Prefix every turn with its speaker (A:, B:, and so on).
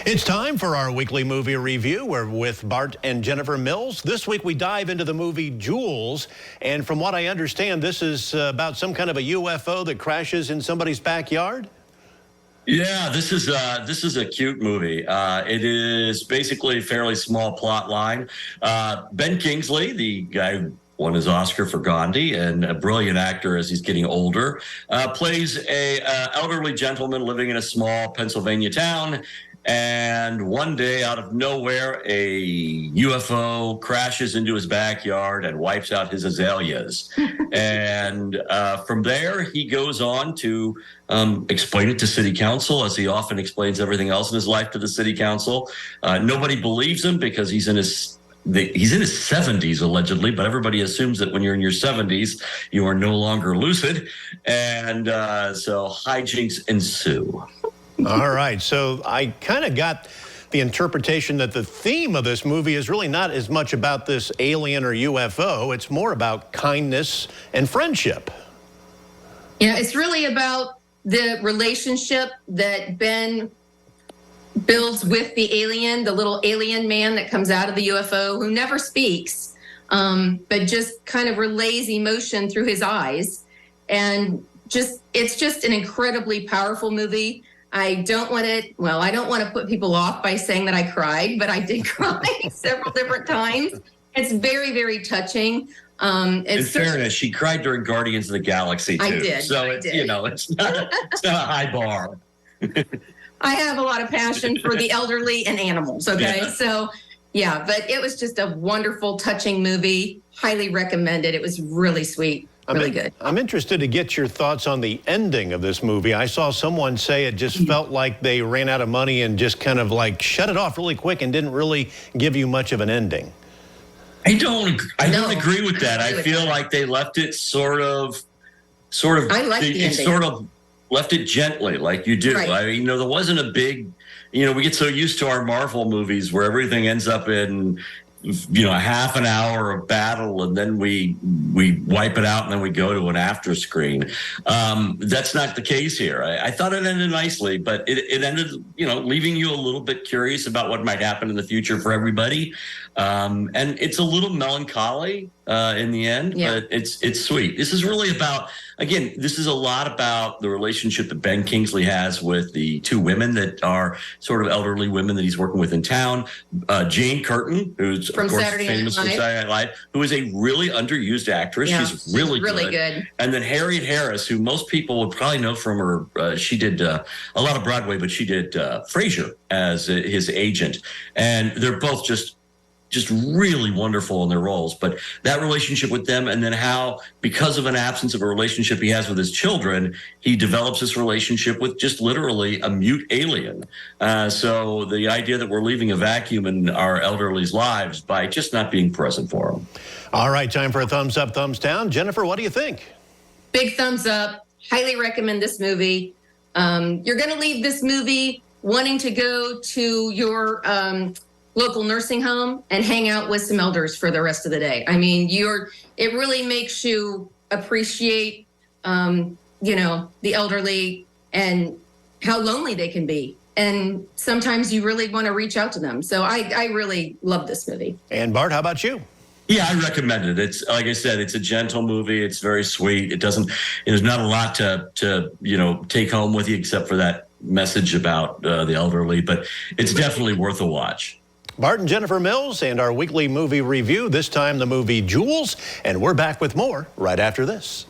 A: It's time for our weekly movie review. We're with Bart and Jennifer Mills. This week we dive into the movie Jules. And from what I understand, this is about some kind of a UFO that crashes in somebody's backyard?
B: Yeah, this is a cute movie. It is basically a fairly small plot line. Ben Kingsley, the guy who won his Oscar for Gandhi and a brilliant actor as he's getting older, plays a elderly gentleman living in a small Pennsylvania town. And one day, out of nowhere, a UFO crashes into his backyard and wipes out his azaleas. And from there, he goes on to explain it to city council, as he often explains everything else in his life to the city council. Nobody believes him because he's in his 70s, allegedly, but everybody assumes that when you're in your 70s, you are no longer lucid. And so hijinks ensue.
A: All right, so I kind of got the interpretation that the theme of this movie is really not as much about this alien or UFO. It's more about kindness and friendship.
C: Yeah, it's really about the relationship that Ben builds with the alien, the little alien man that comes out of the UFO, who never speaks, but just kind of relays emotion through his eyes. And it's just an incredibly powerful movie. I don't want to put people off by saying that I cried, but I did cry several different times. It's very, very touching.
B: In fairness, she cried during Guardians of the Galaxy too.
C: I did.
B: So it's not a high bar.
C: I have a lot of passion for the elderly and animals. Okay, yeah. So yeah, but it was just a wonderful, touching movie. Highly recommended. It was really sweet. Really good.
A: I'm interested to get your thoughts on the ending of this movie. I saw someone say it just felt like they ran out of money and just kind of like shut it off really quick and didn't really give you much of an ending.
B: I don't agree with that. I feel like they left it sort of.
C: I like the ending.
B: Sort of left it gently, like you do. Right. I mean, there wasn't a big. We get so used to our Marvel movies where everything ends up in. A half an hour of battle, and then we wipe it out, and then we go to an after screen. That's not the case here. I thought it ended nicely, but it ended, leaving you a little bit curious about what might happen in the future for everybody. And it's a little melancholy in the end, yeah. But it's sweet. This is really about, again, this is a lot about the relationship that Ben Kingsley has with the two women that are sort of elderly women that he's working with in town. Jane Curtin, who's
C: from
B: of course
C: Saturday
B: famous from Saturday Night Live, who is a really underused actress.
C: Yeah,
B: she's really good. And then Harriet Harris, who most people would probably know from her. She did a lot of Broadway, but she did Frasier as his agent. And they're both just really wonderful in their roles. But that relationship with them, and then how, because of an absence of a relationship he has with his children, he develops this relationship with just literally a mute alien. So the idea that we're leaving a vacuum in our elderly's lives by just not being present for them.
A: All right, time for a thumbs up, thumbs down. Jennifer, what do you think?
C: Big thumbs up. Highly recommend this movie. You're going to leave this movie wanting to go to your local nursing home and hang out with some elders for the rest of the day. I mean, it really makes you appreciate, the elderly and how lonely they can be. And sometimes you really want to reach out to them. So I really love this movie.
A: And Bart, how about you?
B: Yeah, I recommend it. It's, like I said, it's a gentle movie. It's very sweet. There's not a lot to take home with you except for that message about the elderly, but it's definitely worth a watch.
A: Bart and Jennifer Mills and our weekly movie review, this time the movie Jules, and we're back with more right after this.